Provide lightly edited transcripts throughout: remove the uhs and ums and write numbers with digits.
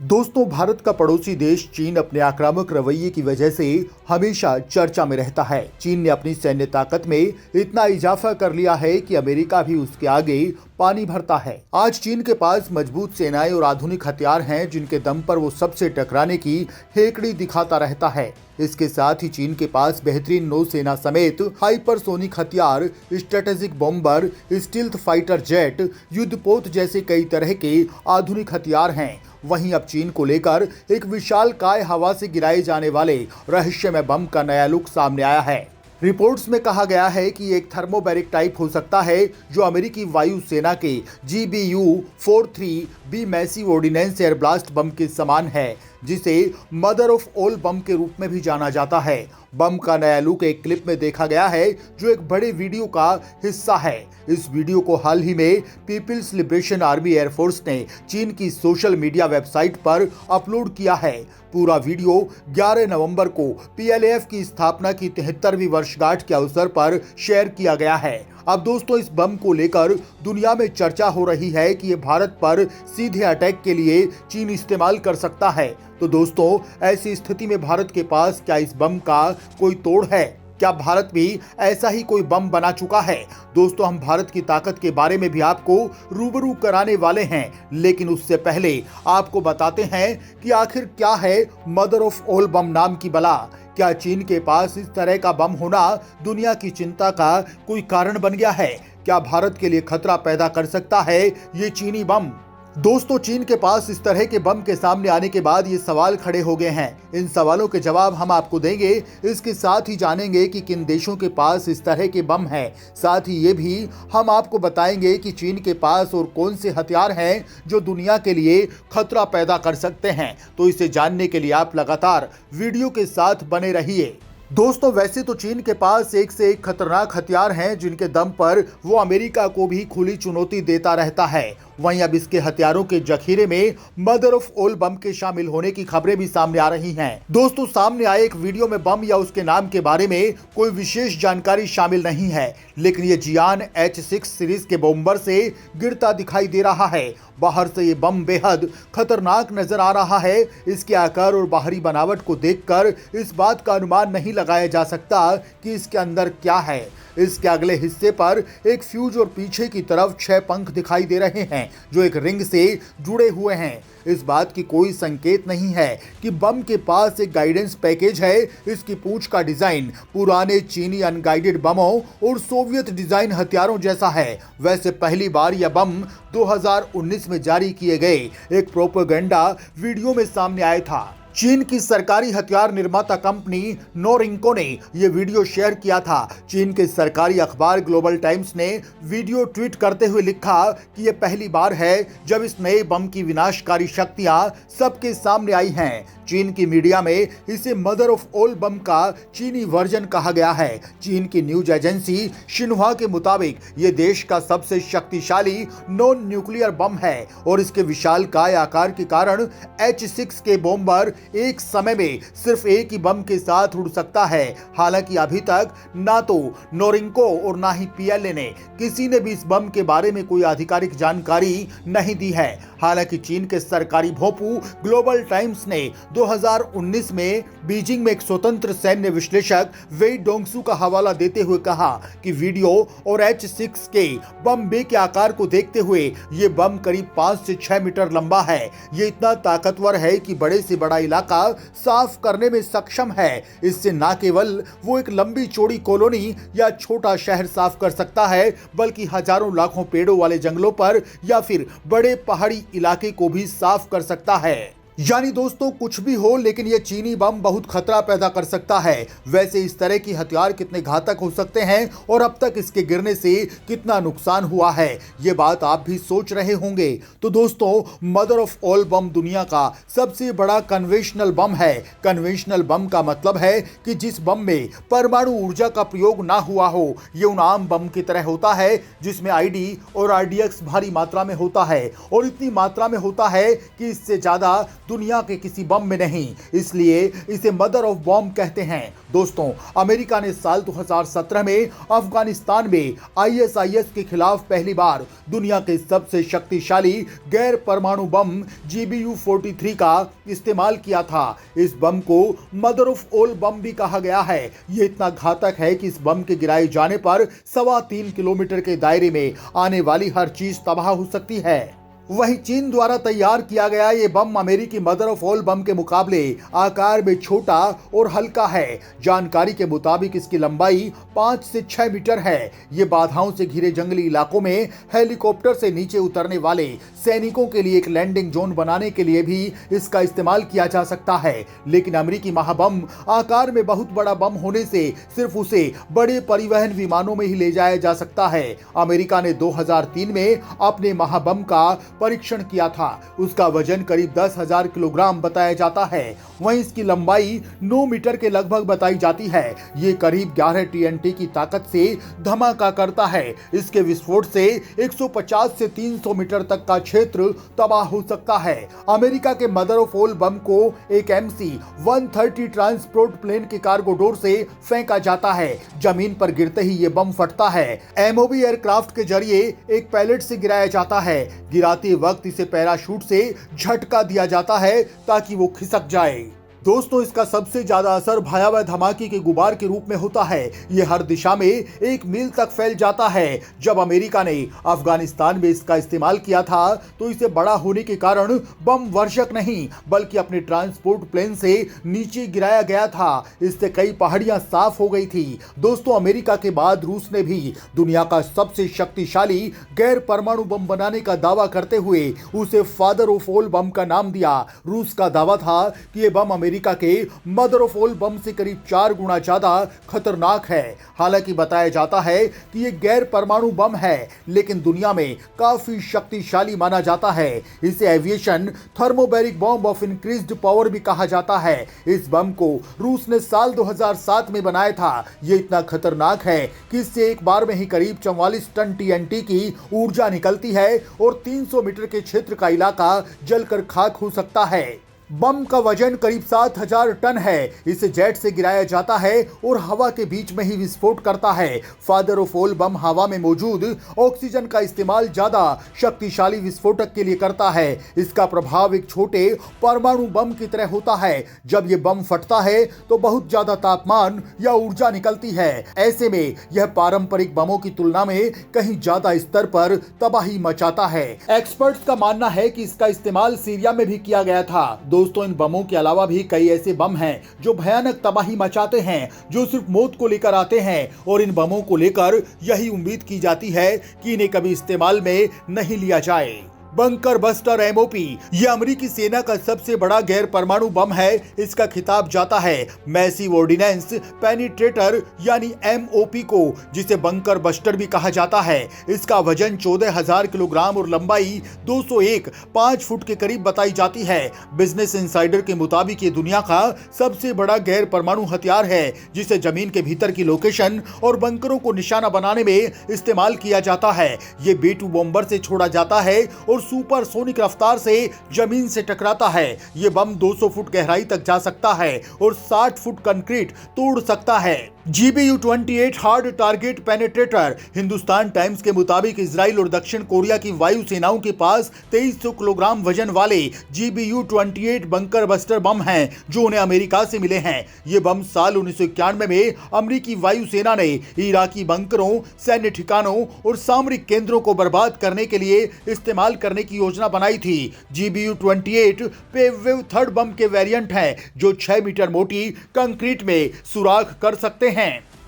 दोस्तों, भारत का पड़ोसी देश चीन अपने आक्रामक रवैये की वजह से हमेशा चर्चा में रहता है। चीन ने अपनी सैन्य ताकत में इतना इजाफा कर लिया है कि अमेरिका भी उसके आगे पानी भरता है। आज चीन के पास मजबूत सेनाएं और आधुनिक हथियार हैं, जिनके दम पर वो सबसे टकराने की हेकड़ी दिखाता रहता है। इसके साथ ही चीन के पास बेहतरीन नौसेना समेत हाइपरसोनिक हथियार, strategic bomber, stealth fighter jet, युद्धपोत जैसे कई तरह के आधुनिक हथियार हैं। वहीं अब चीन को लेकर एक विशालकाय हवा से गिराए जाने वाले रहस्यमय बम का नया लुक सामने आया है। रिपोर्ट्स में कहा गया है कि एक थर्मोबैरिक टाइप हो सकता है, जो अमेरिकी वायुसेना के GBU-43B massive ordnance air blast bomb के समान है, जिसे मदर ऑफ ऑल बम के रूप में भी जाना जाता है। बम का नया लुक एक क्लिप में देखा गया है, जो एक बड़े वीडियो का हिस्सा है। इस वीडियो को हाल ही में पीपल्स लिबरेशन आर्मी एयरफोर्स ने चीन की सोशल मीडिया वेबसाइट पर अपलोड किया है। पूरा वीडियो 11 नवंबर को PLAF की स्थापना की 73वीं वर्षगांठ के अवसर पर शेयर किया गया है। अब दोस्तों, इस बम को लेकर दुनिया में चर्चा हो रही है कि ये भारत पर सीधे अटैक के लिए चीन इस्तेमाल कर सकता है। तो दोस्तों, ऐसी स्थिति में भारत के पास क्या इस बम का कोई तोड़ है? क्या भारत भी ऐसा ही कोई बम बना चुका है? दोस्तों, हम भारत की ताकत के बारे में भी आपको रूबरू कराने वाले हैं, लेकिन उससे पहले आपको बताते हैं कि आखिर क्या है मदर ऑफ ऑल बम नाम की बला। क्या चीन के पास इस तरह का बम होना दुनिया की चिंता का कोई कारण बन गया है? क्या भारत के लिए खतरा पैदा कर सकता है ये चीनी बम? दोस्तों, चीन के पास इस तरह के बम के सामने आने के बाद ये सवाल खड़े हो गए हैं। इन सवालों के जवाब हम आपको देंगे। इसके साथ ही जानेंगे कि किन देशों के पास इस तरह के बम हैं। साथ ही ये भी हम आपको बताएंगे कि चीन के पास और कौन से हथियार हैं जो दुनिया के लिए खतरा पैदा कर सकते हैं। तो इसे जानने के लिए आप लगातार वीडियो के साथ बने रहिए। दोस्तों, वैसे तो चीन के पास एक से एक खतरनाक हथियार हैं, जिनके दम पर वो अमेरिका को भी खुली चुनौती देता रहता है। वहीं अब इसके हथियारों के जखीरे में मदर ऑफ ऑल बम के शामिल होने की खबरें भी सामने आ रही हैं। दोस्तों, सामने आए एक वीडियो में बम या उसके नाम के बारे में कोई विशेष जानकारी शामिल नहीं है, लेकिन ये जियान H6 सीरीज के बॉम्बर से गिरता दिखाई दे रहा है। बाहर से ये बम बेहद खतरनाक नजर आ रहा है। इसके आकार और बाहरी बनावट को देखकर इस बात का अनुमान नहीं लगाया जा सकता कि इसके अंदर क्या है। इसके अगले हिस्से पर एक फ्यूज और पीछे की तरफ 6 पंख दिखाई दे रहे हैं, जो एक रिंग से जुड़े हुए हैं। इस बात की कोई संकेत नहीं है कि बम के पास एक गाइडेंस पैकेज है। इसकी पूंछ का डिजाइन पुराने चीनी अनगाइडेड बमों और सोवियत डिजाइन हथियारों जैसा है। वैसे पहली बार यह बम 2019 में जारी किए गए एक प्रोपेगेंडा वीडियो में सामने आया था। चीन की सरकारी हथियार निर्माता कंपनी नोरिंको ने यह वीडियो शेयर किया था। चीन के सरकारी अखबार ग्लोबल टाइम्स ने वीडियो ट्वीट करते हुए लिखा कि यह पहली बार है जब इस नए बम की विनाशकारी शक्तियां सबके सामने आई हैं। चीन की मीडिया में इसे मदर ऑफ ऑल बम का चीनी वर्जन कहा गया है। चीन की न्यूज एजेंसी शिन्हुआ के मुताबिक ये देश का सबसे शक्तिशाली नॉन न्यूक्लियर बम है और इसके विशालकाय आकार के कारण H6 के बॉम्बर एक समय में सिर्फ एक ही बम के साथ उड़ सकता है। हालांकि अभी तक ना तो नोरिंको और ना ही PLA ने किसी ने भी इस बम के बारे में कोई आधिकारिक जानकारी नहीं दी है। हालांकि चीन के सरकारी भोंपू ग्लोबल टाइम्स ने 2019 में बीजिंग में एक स्वतंत्र सैन्य विश्लेषक वेई डोंगसू का हवाला देते हुए कहा कि वीडियो और H6 के बम बे के आकार को देखते हुए ये बम करीब 5 से 6 मीटर लंबा है। ये इतना ताकतवर है कि बड़े से बड़ा इलाका साफ करने में सक्षम है। इससे न केवल वो एक लंबी चौड़ी कॉलोनी या छोटा शहर साफ कर सकता है, बल्कि हजारों लाखों पेड़ों वाले जंगलों पर या फिर बड़े पहाड़ी इलाके को भी साफ कर सकता है। यानी दोस्तों, कुछ भी हो, लेकिन ये चीनी बम बहुत खतरा पैदा कर सकता है। वैसे इस तरह की हथियार कितने घातक हो सकते हैं और अब तक इसके गिरने से कितना नुकसान हुआ है, ये बात आप भी सोच रहे होंगे। तो दोस्तों, मदर ऑफ ऑल बम दुनिया का सबसे बड़ा कन्वेंशनल बम है। कन्वेंशनल बम का मतलब है कि जिस बम में परमाणु ऊर्जा का प्रयोग ना हुआ हो। ये उन आम बम की तरह होता है जिसमें ID और RDX भारी मात्रा में होता है और इतनी मात्रा में होता है कि इससे ज्यादा दुनिया के किसी बम में नहीं, इसलिए इसे मदर ऑफ बॉम्ब कहते हैं। दोस्तों, अमेरिका ने साल 2017 में अफगानिस्तान में ISIS के खिलाफ पहली बार दुनिया के सबसे शक्तिशाली गैर परमाणु बम GBU-43 का इस्तेमाल किया था। इस बम को मदर ऑफ ऑल बम भी कहा गया है। यह इतना घातक है कि इस बम के गिराए जाने पर 3.25 किलोमीटर के दायरे में आने वाली हर चीज तबाह हो सकती है। वहीं चीन द्वारा तैयार किया गया ये बम अमेरिकी मदर ऑफ ऑल बम के मुकाबले आकार में छोटा और हल्का है। जानकारी के मुताबिक इसकी लंबाई 5 से 6 मीटर है। ये बाधाओं से घिरे जंगली इलाकों में हेलीकॉप्टर से नीचे उतरने वाले सैनिकों के लिए एक लैंडिंग जोन बनाने के लिए भी इसका इस्तेमाल किया जा सकता है। लेकिन अमेरिकी महाबम आकार में बहुत बड़ा बम होने से सिर्फ उसे बड़े परिवहन विमानों में ही ले जाया जा सकता है। अमेरिका ने 2003 में अपने महाबम का परीक्षण किया था। उसका वजन करीब 10,000 किलोग्राम बताया जाता है। वहीं इसकी लंबाई 9 मीटर के लगभग बताई जाती है। ये करीब 11 TNT की ताकत से धमाका करता है। इसके विस्फोट से 150 से 300 मीटर तक का क्षेत्र तबाह हो सकता है। अमेरिका के मदर ऑफ ऑल बम को एक MC-130 ट्रांसपोर्ट प्लेन के कार्गो डोर से फेंका जाता है। जमीन पर गिरते ही ये बम फटता है। MOB एयरक्राफ्ट के जरिए एक पैलेट से गिराया जाता है। गिराते वक्त इसे पैराशूट से झटका दिया जाता है ताकि वो खिसक जाए। दोस्तों, इसका सबसे ज्यादा असर भयावह धमाके के गुबार के रूप में होता है। यह हर दिशा में 1 मील तक फैल जाता है। जब अमेरिका ने अफगानिस्तान में इसका इस्तेमाल किया था तो इसे बड़ा होने के कारण बम वर्षक नहीं बल्कि अपने ट्रांसपोर्ट प्लेन से नीचे गिराया गया था। इससे कई पहाड़ियां साफ हो गई थी। दोस्तों, अमेरिका के बाद रूस ने भी दुनिया का सबसे शक्तिशाली गैर परमाणु बम बनाने का दावा करते हुए उसे फादर ऑफ ऑल बम का नाम दिया। रूस का दावा था कि यह बम अमेरिका के मदर ऑफ ऑल बम से करीब 4 गुना ज्यादा खतरनाक है। हालांकि बताया जाता है कि यह गैर परमाणु बम है, लेकिन दुनिया में काफी शक्तिशाली माना जाता है। इसे aviation thermobaric bomb of increased power भी कहा जाता है। इस बम को रूस ने साल 2007 में बनाया था। यह इतना खतरनाक है कि इससे एक बार में ही करीब 44 टन TNT की ऊर्जा निकलती है और 300 मीटर के क्षेत्र का इलाका जलकर खाक हो सकता है। बम का वजन करीब 7,000 टन है। इसे जेट से गिराया जाता है और हवा के बीच में ही विस्फोट करता है। फादर ऑफ ऑल बम हवा में मौजूद ऑक्सीजन का इस्तेमाल ज्यादा शक्तिशाली विस्फोटक के लिए करता है। इसका प्रभाव एक छोटे परमाणु बम की तरह होता है। जब यह बम फटता है तो बहुत ज्यादा तापमान या ऊर्जा निकलती है। ऐसे में यह पारंपरिक बमों की तुलना में कहीं ज्यादा स्तर पर तबाही मचाता है। एक्सपर्ट्स का मानना है कि इसका इस्तेमाल सीरिया में भी किया गया था। दोस्तों, इन बमों के अलावा भी कई ऐसे बम हैं जो भयानक तबाही मचाते हैं, जो सिर्फ मौत को लेकर आते हैं और इन बमों को लेकर यही उम्मीद की जाती है कि इन्हें कभी इस्तेमाल में नहीं लिया जाए। बंकर बस्टर MOP यह अमेरिकी सेना का सबसे बड़ा गैर परमाणु बम है। इसका खिताब जाता है मैसिव ऑर्डिनेंस पेनिट्रेटर यानी MOP को, जिसे बंकर बस्टर भी कहा जाता है। इसका वजन 14,000 किलोग्राम और लंबाई 201.5 फुट के करीब बताई जाती है। बिजनेस इंसाइडर के मुताबिक ये दुनिया का सबसे बड़ा गैर परमाणु हथियार है, जिसे जमीन के भीतर की लोकेशन और बंकरों को निशाना बनाने में इस्तेमाल किया जाता है। ये B-2 बॉम्बर से छोड़ा जाता है और सुपरसोनिक रफ्तार से जमीन से टकराता है। यह बम 200 फुट गहराई तक जा सकता है और 60 फुट कंक्रीट तोड़ सकता है। GBU-28 hard target penetrator Hindustan times के मुताबिक इजराइल और दक्षिण कोरिया की वायु सेनाओं के पास 2300 किलोग्राम वजन वाले GBU-28 बंकर बस्टर बम हैं, जो उन्हें अमेरिका से मिले हैं। ये बम साल 1991 में अमेरिकी वायु सेना ने इराकी बंकरों, सैन्य ठिकानों और सामरिक केंद्रों को बर्बाद करने के लिए इस्तेमाल करने की योजना बनाई थी। GBU-28 पेववेव थर्ड बम के वेरिएंट हैं, जो 6 मीटर मोटी कंक्रीट में सुराख कर सकते हैं।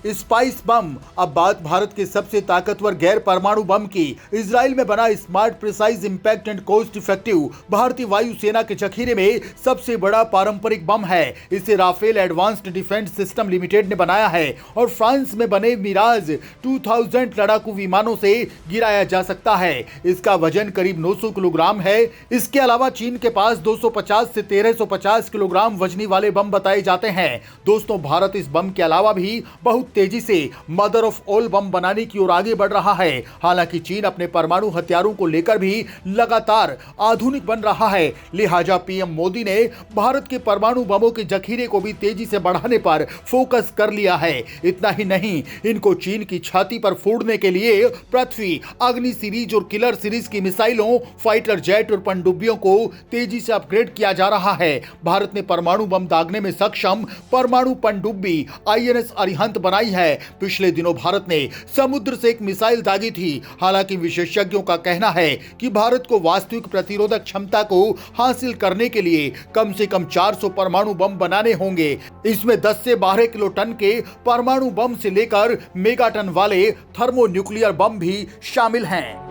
स्पाइस बम। अब बात भारत के सबसे ताकतवर गैर परमाणु बम की। इजराइल में बना smart, precise, impact and cost effective भारतीय वायु सेना के जखीरे में सबसे बड़ा पारंपरिक बम है। इसे Rafael Advanced Defence System Limited ने बनाया है और फ्रांस में बने मिराज 2000 लड़ाकू विमानों से गिराया जा सकता है। इसका वजन करीब 900 किलोग्राम है। इसके अलावा चीन के पास 250 से 1350 किलोग्राम वजनी वाले बम बताए जाते हैं। दोस्तों, भारत इस बम के अलावा भी बहुत तेजी से मदर ऑफ ऑल बम बनाने की ओर आगे बढ़ रहा है। हालांकि चीन अपने परमाणु हथियारों को लेकर भी लगातार आधुनिक बन रहा है। लिहाजा पीएम मोदी ने भारत के परमाणु बमों के जखीरे को भी तेजी से बढ़ाने पर फोकस कर लिया है। इतना ही नहीं, इनको चीन की छाती पर फोड़ने के लिए पृथ्वी, अग्नि सीरीज और किलर सीरीज की मिसाइलों, फाइटर जेट और पनडुब्बियों को तेजी से अपग्रेड किया जा रहा है। भारत ने परमाणु बम दागने में सक्षम परमाणु पनडुब्बी आईएनएस अरिहंत बनाई है। पिछले दिनों भारत ने समुद्र से एक मिसाइल दागी थी। हालांकि विशेषज्ञों का कहना है कि भारत को वास्तविक प्रतिरोधक क्षमता को हासिल करने के लिए कम से कम 400 परमाणु बम बनाने होंगे। इसमें 10 से 12 किलो टन के परमाणु बम से लेकर मेगाटन वाले थर्मोन्यूक्लियर बम भी शामिल हैं।